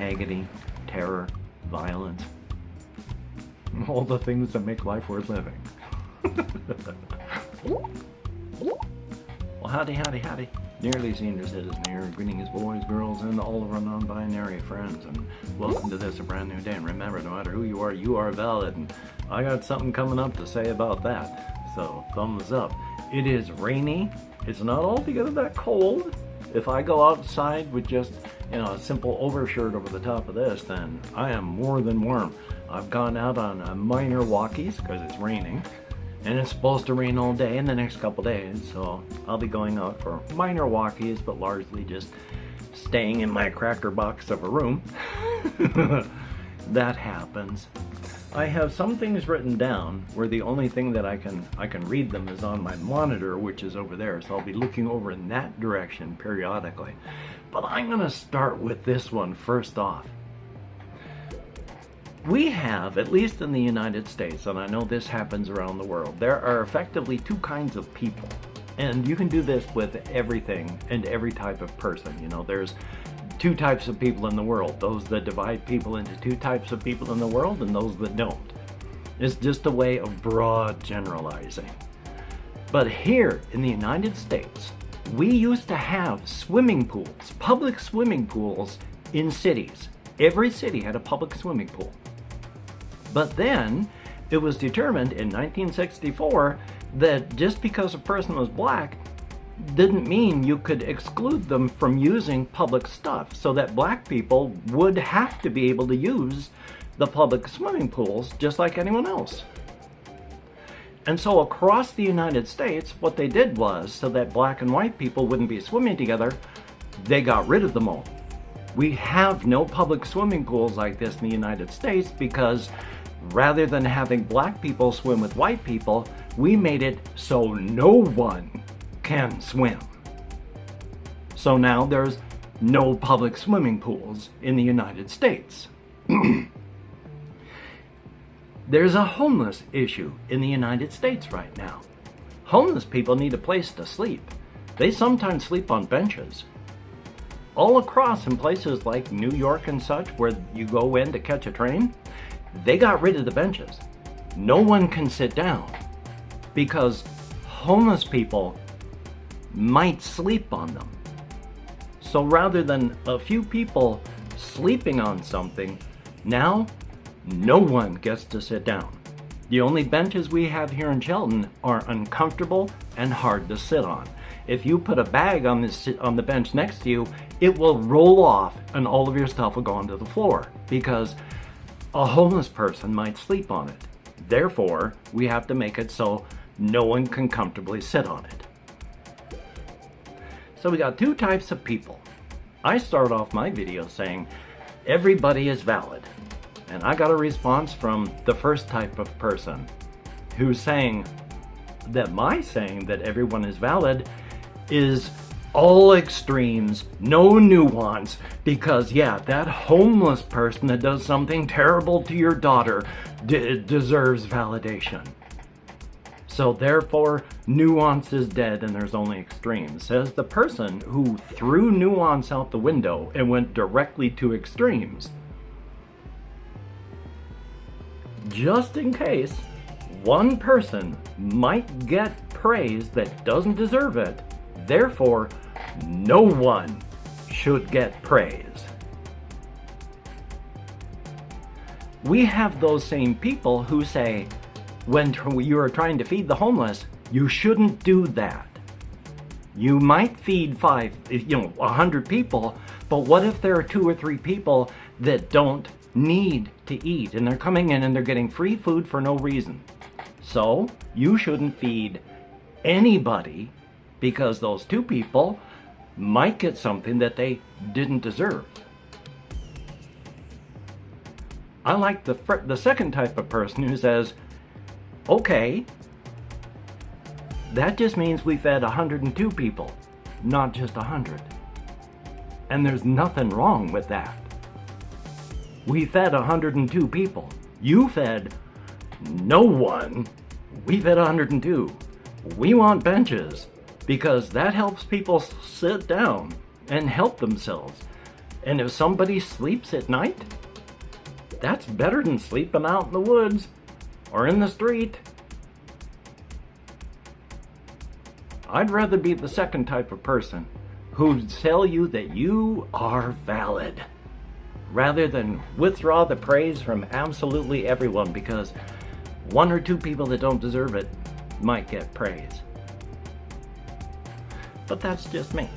agony, terror, violence. All the things that make life worth living. Well, howdy, howdy, howdy. Nearly senior citizen here, greeting his boys, girls, and all of our non-binary friends, and welcome to this, a brand new day. And remember, no matter who you are valid, and I got something coming up to say about that, so thumbs up. It is rainy. It's not altogether that cold. If I go outside with just, a simple overshirt over the top of this, then I am more than warm. I've gone out on minor walkies because it's raining. And it's supposed to rain all day in the next couple days, so I'll be going out for minor walkies, but largely just staying in my cracker box of a room. That happens. I have some things written down where the only thing that I can read them is on my monitor, which is over there, so I'll be looking over in that direction periodically. But I'm going to start with this one first off. We have, at least in the United States, and I know this happens around the world, there are effectively two kinds of people. And you can do this with everything and every type of person. There's two types of people in the world. Those that divide people into two types of people in the world and those that don't. It's just a way of broad generalizing. But here in the United States, we used to have swimming pools, public swimming pools in cities. Every city had a public swimming pool. But then it was determined in 1964 that just because a person was black didn't mean you could exclude them from using public stuff, so that black people would have to be able to use the public swimming pools just like anyone else. And so across the United States, what they did was, so that black and white people wouldn't be swimming together, they got rid of them all. We have no public swimming pools like this in the United States because rather than having black people swim with white people, we made it so no one can swim. So now there's no public swimming pools in the United States. There's a homeless issue in the United States right now. Homeless people need a place to sleep. They sometimes sleep on benches. All across in places like New York and such, where you go in to catch a train, they got rid of the benches. No one can sit down because homeless people might sleep on them. So rather than a few people sleeping on something, now no one gets to sit down. The only benches we have here in Shelton are uncomfortable and hard to sit on. If you put a bag on the bench next to you, it will roll off and all of your stuff will go onto the floor because a homeless person might sleep on it. Therefore, we have to make it so no one can comfortably sit on it. So we got two types of people. I start off my video saying everybody is valid. And I got a response from the first type of person who's saying that my saying that everyone is valid is all extremes, no nuance, because yeah, that homeless person that does something terrible to your daughter deserves validation. So therefore, nuance is dead and there's only extremes, says the person who threw nuance out the window and went directly to extremes. Just in case one person might get praise that doesn't deserve it, therefore, no one should get praise. We have those same people who say, when you are trying to feed the homeless, you shouldn't do that. You might feed 100 people, but what if there are 2 or 3 people that don't need to eat and they're coming in and they're getting free food for no reason? So you shouldn't feed anybody because those 2 people might get something that they didn't deserve. I like the second type of person who says, okay, that just means we fed 102 people, not just 100. And there's nothing wrong with that. We fed 102 people. You fed no one. We fed 102. We want benches because that helps people sit down and help themselves. And if somebody sleeps at night, that's better than sleeping out in the woods or in the street. I'd rather be the second type of person who'd tell you that you are valid, rather than withdraw the praise from absolutely everyone because one or two people that don't deserve it might get praise. But that's just me.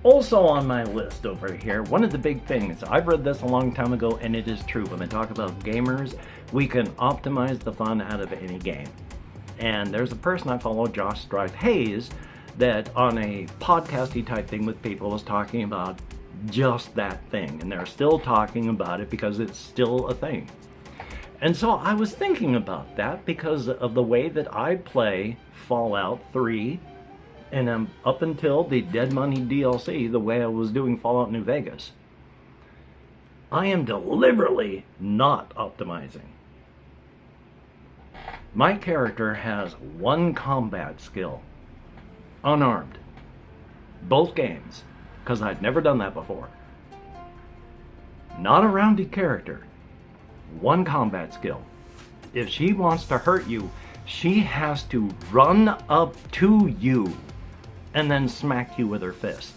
Also on my list over here, one of the big things, I've read this a long time ago and it is true. When I talk about gamers, we can optimize the fun out of any game. And there's a person I follow, Josh Strife Hayes, that on a podcasty type thing with people is talking about just that thing. And they're still talking about it because it's still a thing. And so I was thinking about that because of the way that I play Fallout 3 and up until the Dead Money DLC, the way I was doing Fallout New Vegas. I am deliberately not optimizing. My character has one combat skill, unarmed, both games, because I'd never done that before. Not a rounded character, one combat skill. If she wants to hurt you, she has to run up to you and then smack you with her fist.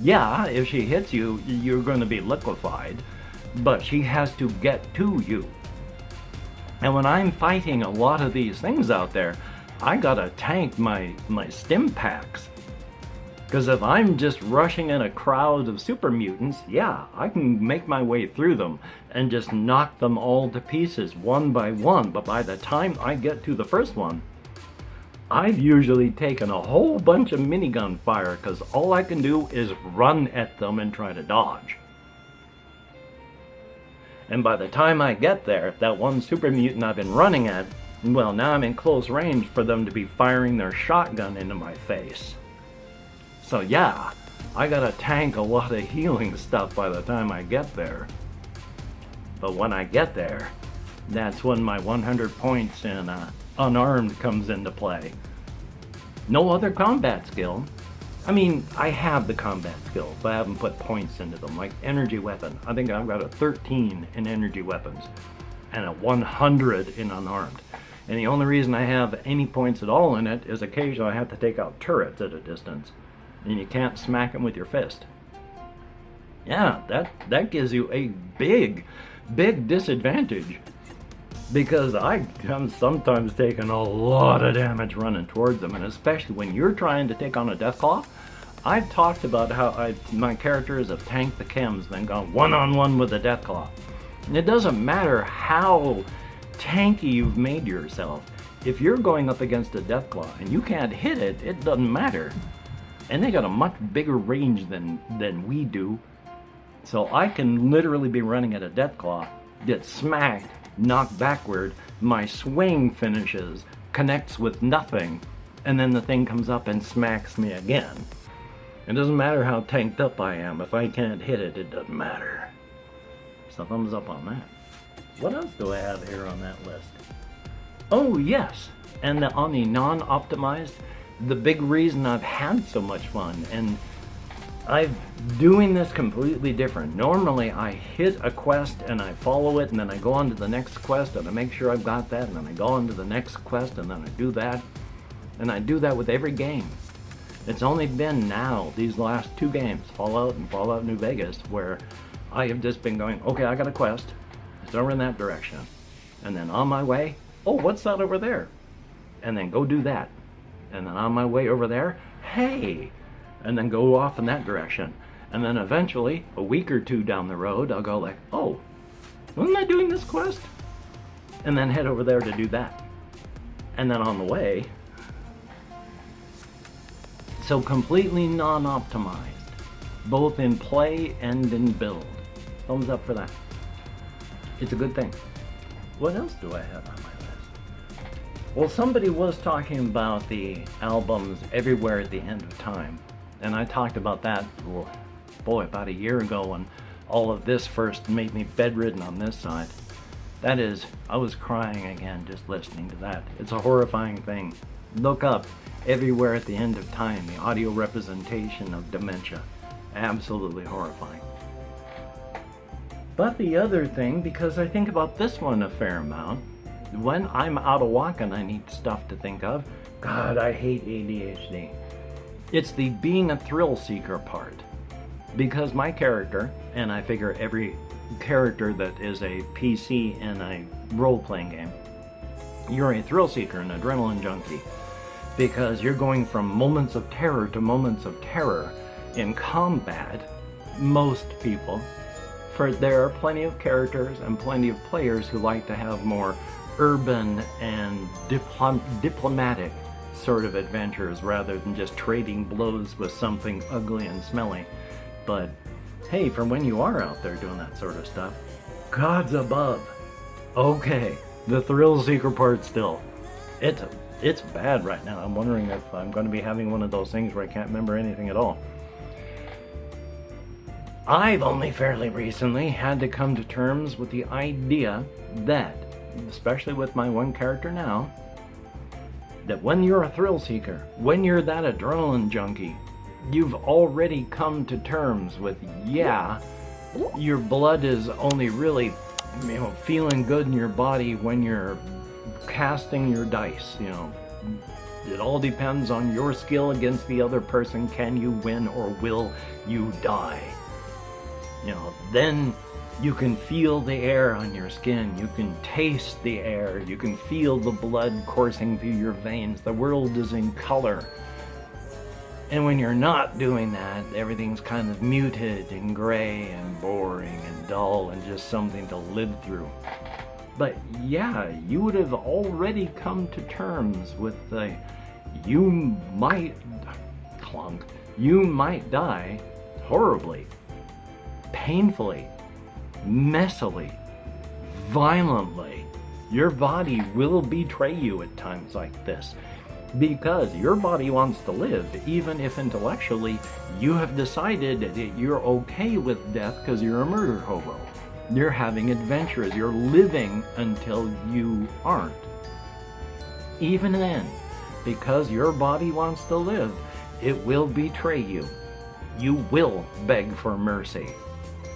Yeah, if she hits you, you're going to be liquefied, but she has to get to you. And when I'm fighting a lot of these things out there, I gotta tank my stim packs. Because if I'm just rushing in a crowd of super mutants, yeah, I can make my way through them and just knock them all to pieces one by one. But by the time I get to the first one, I've usually taken a whole bunch of minigun fire because all I can do is run at them and try to dodge. And by the time I get there, that one super mutant I've been running at, well, now I'm in close range for them to be firing their shotgun into my face. So yeah, I gotta tank a lot of healing stuff by the time I get there. But when I get there, that's when my 100 points in unarmed comes into play. No other combat skill. I mean, I have the combat skills, but I haven't put points into them, like energy weapon. I think I've got a 13 in energy weapons and a 100 in unarmed. And the only reason I have any points at all in it is occasionally I have to take out turrets at a distance. And you can't smack them with your fist. Yeah, that gives you a big disadvantage. Because I'm sometimes taking a lot of damage running towards them, and especially when you're trying to take on a Deathclaw. I've talked about how my characters have tanked the chems, then gone one-on-one with the Deathclaw. And it doesn't matter how tanky you've made yourself. If you're going up against a Deathclaw and you can't hit it, it doesn't matter. And they got a much bigger range than we do. So I can literally be running at a Deathclaw, get smacked, knocked backward, my swing finishes, connects with nothing, and then the thing comes up and smacks me again. It doesn't matter how tanked up I am. If I can't hit it, it doesn't matter. So thumbs up on that. What else do I have here on that list? Oh yes, and on the non-optimized, the big reason I've had so much fun, and I'm doing this completely different. Normally I hit a quest and I follow it and then I go on to the next quest and I make sure I've got that and then I go on to the next quest and then I do that. And I do that with every game. It's only been now, these last two games, Fallout and Fallout New Vegas, where I have just been going, okay, I got a quest. It's over in that direction. And then on my way, oh, what's that over there? And then go do that. And then on my way over there, hey, and then go off in that direction. And then eventually, a week or two down the road, I'll go like, oh, wasn't I doing this quest? And then head over there to do that. And then on the way, so completely non-optimized, both in play and in build. Thumbs up for that. It's a good thing. What else do I have on my list? Well, somebody was talking about the albums Everywhere at the End of Time. And I talked about that, boy, about a year ago when all of this first made me bedridden on this side. That is, I was crying again just listening to that. It's a horrifying thing. Look up Everywhere at the End of Time, the audio representation of dementia. Absolutely horrifying. But the other thing, because I think about this one a fair amount, when I'm out of whack and I need stuff to think of, God, I hate ADHD. It's the being a thrill seeker part. Because my character, and I figure every character that is a PC in a role-playing game, you're a thrill seeker, an adrenaline junkie. Because you're going from moments of terror to moments of terror in combat, most people. For there are plenty of characters and plenty of players who like to have more urban and diplomatic sort of adventures rather than just trading blows with something ugly and smelly. But hey, for when you are out there doing that sort of stuff, God's above. Okay, the thrill seeker part still. It's bad right now. I'm wondering if I'm going to be having one of those things where I can't remember anything at all. I've only fairly recently had to come to terms with the idea that, especially with my one character now, that when you're a thrill seeker, when you're that adrenaline junkie, you've already come to terms with, yeah, your blood is only really, feeling good in your body when you're casting your dice. It all depends on your skill against the other person. Can you win or will you die? Then you can feel the air on your skin, you can taste the air, you can feel the blood coursing through your veins, the world is in color. And when you're not doing that, everything's kind of muted and gray and boring and dull and just something to live through. But yeah, you would have already come to terms with the you might die horribly, painfully, messily, violently. Your body will betray you at times like this because your body wants to live, even if intellectually you have decided that you're okay with death because you're a murder hobo. You're having adventures, you're living until you aren't. Even then, because your body wants to live, it will betray you. You will beg for mercy.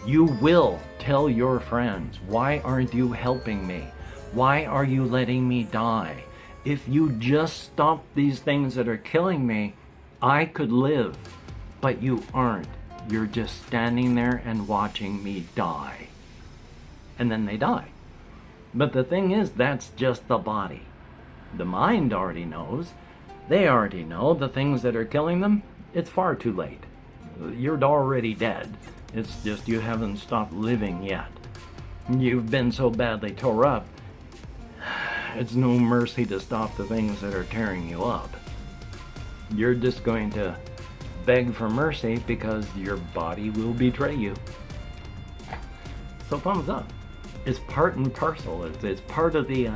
You will tell your friends, why aren't you helping me? Why are you letting me die? If you just stop these things that are killing me, I could live. But you aren't. You're just standing there and watching me die. And then they die. But the thing is, that's just the body. The mind already knows. They already know the things that are killing them. It's far too late. You're already dead. It's just you haven't stopped living yet. You've been so badly tore up, it's no mercy to stop the things that are tearing you up. You're just going to beg for mercy because your body will betray you. So thumbs up. It's part and parcel. It's part of the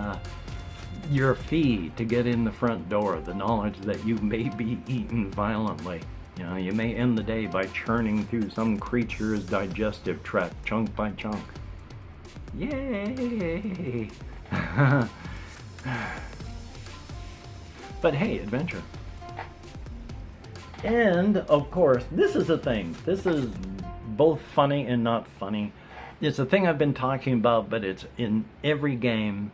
your fee to get in the front door, the knowledge that you may be eaten violently. You may end the day by churning through some creature's digestive tract, chunk by chunk. Yay! But hey, adventure. And, of course, this is the thing. This is both funny and not funny. It's a thing I've been talking about, but it's in every game.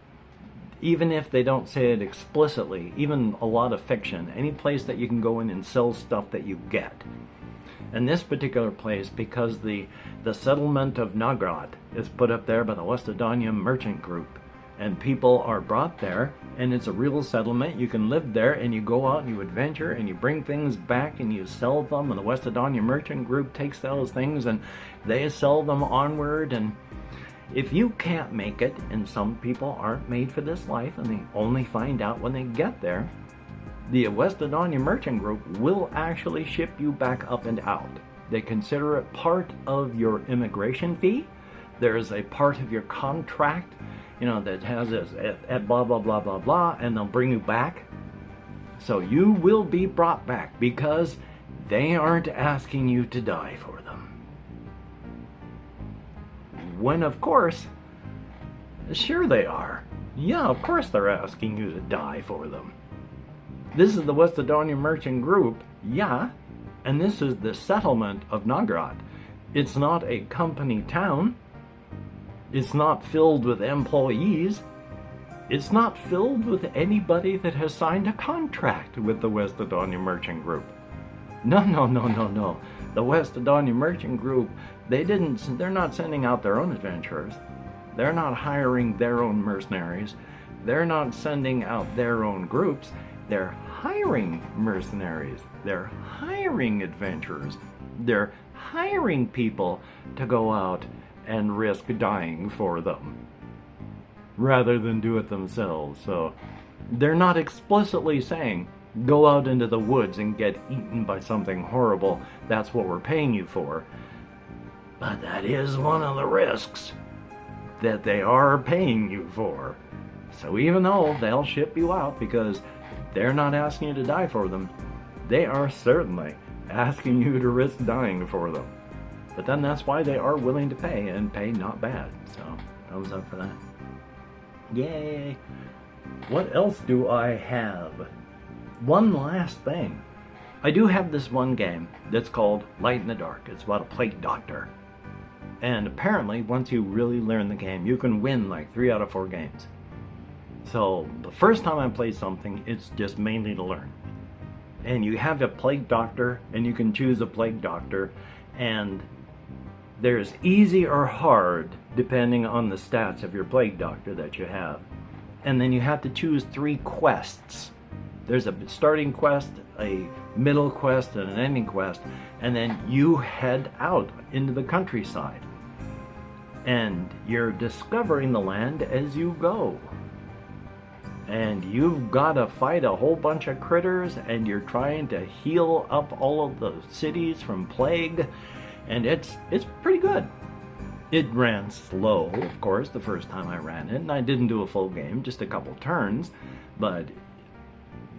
Even if they don't say it explicitly, even a lot of fiction, any place that you can go in and sell stuff that you get. And this particular place, because the settlement of Nagrad is put up there by the West Adanya Merchant Group, and people are brought there, and it's a real settlement. You can live there, and you go out and you adventure, and you bring things back, and you sell them, and the West Adanya Merchant Group takes those things, and they sell them onward, and if you can't make it, and some people aren't made for this life, and they only find out when they get there, the West Adanya Merchant Group will actually ship you back up and out. They consider it part of your immigration fee. There is a part of your contract, that has this at blah, blah, blah, blah, blah, and they'll bring you back. So you will be brought back because they aren't asking you to die for them. When, of course, sure they are. Yeah, of course they're asking you to die for them. This is the West Adanya Merchant Group. Yeah, And this is the settlement of Nagrad. It's not a company town. It's not filled with employees. It's not filled with anybody that has signed a contract with the West Adanya Merchant Group. No, no, no, no, no. The West Adanya Merchant Group, they're not sending out their own adventurers. They're not hiring their own mercenaries. They're not sending out their own groups. They're hiring mercenaries. They're hiring adventurers. They're hiring people to go out and risk dying for them rather than do it themselves. So they're not explicitly saying, go out into the woods and get eaten by something horrible. That's what we're paying you for. But that is one of the risks that they are paying you for. So even though they'll ship you out because they're not asking you to die for them, they are certainly asking you to risk dying for them. But then that's why they are willing to pay, and pay not bad. So thumbs up for that. Yay! What else do I have? One last thing. I do have this one game that's called Light in the Dark. It's about a plague doctor. And apparently, once you really learn the game, you can win like 3 out of 4 games. So the first time I play something, it's just mainly to learn. And you have a plague doctor, and you can choose a plague doctor, and there's easy or hard depending on the stats of your plague doctor that you have. And then you have to choose 3 quests. There's a starting quest, a middle quest, and an ending quest, and then you head out into the countryside. And you're discovering the land as you go. And you've got to fight a whole bunch of critters, and you're trying to heal up all of the cities from plague, and it's pretty good. It ran slow, of course, the first time I ran it, and I didn't do a full game, just a couple turns, but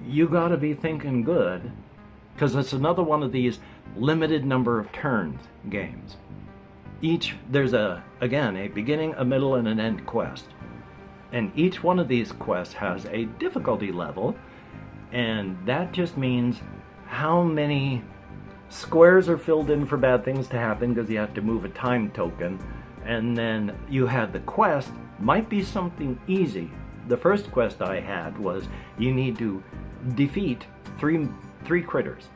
you got to be thinking good, because it's another one of these limited number of turns games. There's again, a beginning, a middle, and an end quest. And each one of these quests has a difficulty level, and that just means how many squares are filled in for bad things to happen, because you have to move a time token. And then you have the quest, might be something easy. The first quest I had was you need to defeat three critters,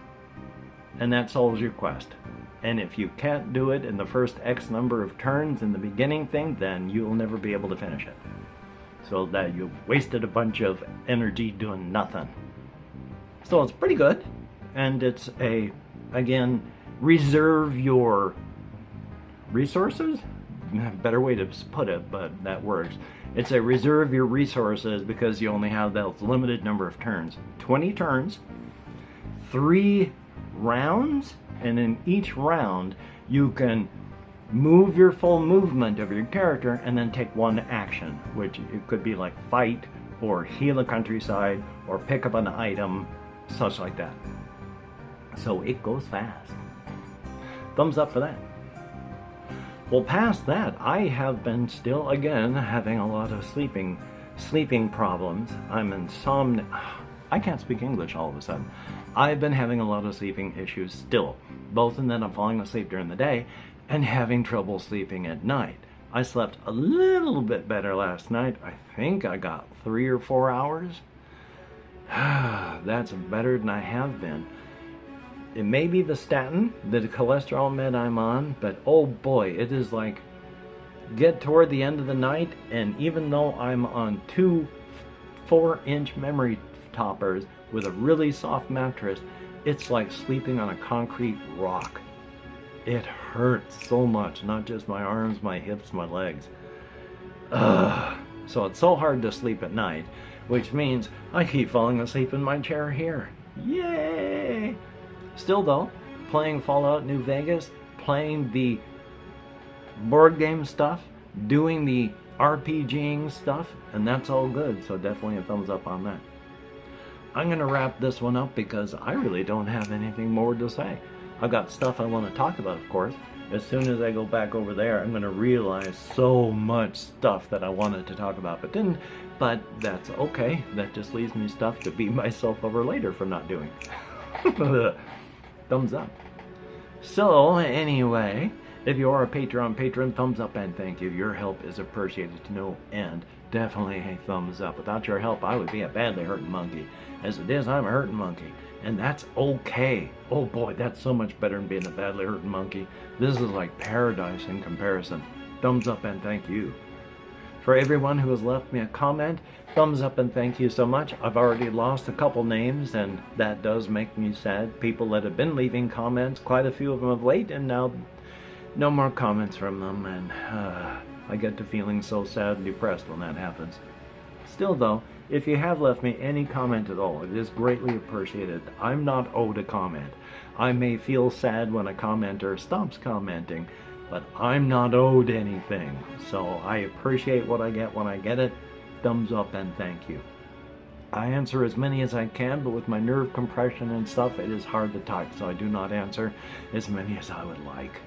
and that solves your quest. And if you can't do it in the first X number of turns in the beginning thing, then you'll never be able to finish it. So that you've wasted a bunch of energy doing nothing. So it's pretty good, and it's again, reserve your resources? Better way to put it, but that works. It's a reserve your resources because you only have that limited number of turns. 20 turns, 3 rounds, and in each round you can move your full movement of your character and then take 1 action, which it could be like fight or heal a countryside or pick up an item, such like that. So it goes fast. Thumbs up for that. Well, past that, I have been still again having a lot of sleeping problems. I'm insomniac. I can't speak English all of a sudden. I've been having a lot of sleeping issues still, both in that I'm falling asleep during the day and having trouble sleeping at night. I slept a little bit better last night. I think I got 3 or 4 hours. That's better than I have been. It may be the statin, the cholesterol med I'm on, but oh boy, it is like, get toward the end of the night, and even though I'm on 2 4-inch memory toppers with a really soft mattress, it's like sleeping on a concrete rock. It hurts so much, not just my arms, my hips, my legs. So it's so hard to sleep at night, which means I keep falling asleep in my chair here. Yay! Still though, playing Fallout New Vegas, playing the board game stuff, doing the RPGing stuff, and that's all good, so definitely a thumbs up on that. I'm going to wrap this one up because I really don't have anything more to say. I've got stuff I want to talk about, of course. As soon as I go back over there, I'm going to realize so much stuff that I wanted to talk about but didn't. But that's okay. That just leaves me stuff to beat myself over later for not doing. thumbs up. So anyway, if you are a Patreon patron, thumbs up and thank you. Your help is appreciated to no end. Definitely a thumbs up. Without your help, I would be a badly hurting monkey. As it is, I'm a hurting monkey. And that's okay. Oh boy, that's so much better than being a badly hurting monkey. This is like paradise in comparison. Thumbs up and thank you. For everyone who has left me a comment, thumbs up and thank you so much. I've already lost a couple names, and that does make me sad. People that have been leaving comments, quite a few of them of late, and now no more comments from them, and I get to feeling so sad and depressed when that happens. Still though, if you have left me any comment at all, it is greatly appreciated. I'm not owed a comment. I may feel sad when a commenter stops commenting, but I'm not owed anything. So I appreciate what I get when I get it. Thumbs up and thank you. I answer as many as I can, but with my nerve compression and stuff, it is hard to type, so I do not answer as many as I would like.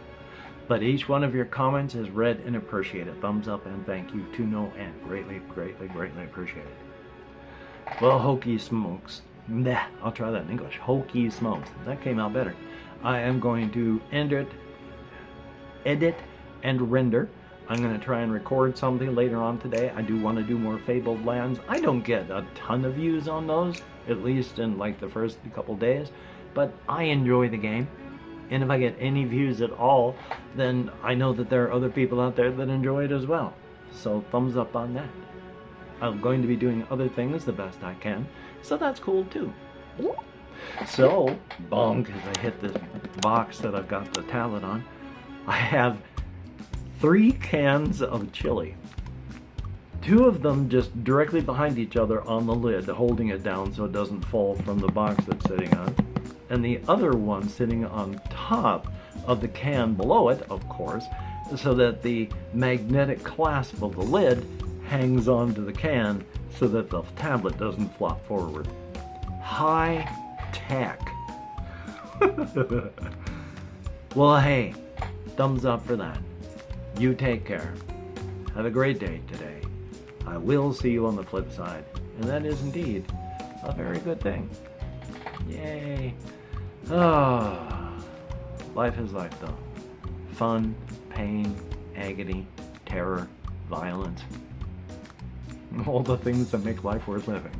But each one of your comments is read and appreciated. Thumbs up and thank you to no end. Greatly, greatly, greatly appreciated. Well, hokey smokes. Nah, I'll try that in English. Hokey smokes. That came out better. I am going to edit and render. I'm going to try and record something later on today. I do want to do more Fabled Lands. I don't get a ton of views on those, at least in like the first couple days, but I enjoy the game. And if I get any views at all, then I know that there are other people out there that enjoy it as well. So thumbs up on that. I'm going to be doing other things the best I can, so that's cool too. So, bonk, as I hit this box that I've got the tablet on, I have 3 cans of chili. 2 of them just directly behind each other on the lid, holding it down so it doesn't fall from the box that's sitting on. And the other one sitting on top of the can below it, of course, so that the magnetic clasp of the lid hangs onto the can so that the tablet doesn't flop forward. High tech. Well, hey, thumbs up for that. You take care. Have a great day today. I will see you on the flip side. And that is indeed a very good thing. Yay. Oh, life is life though. Fun, pain, agony, terror, violence. All the things that make life worth living.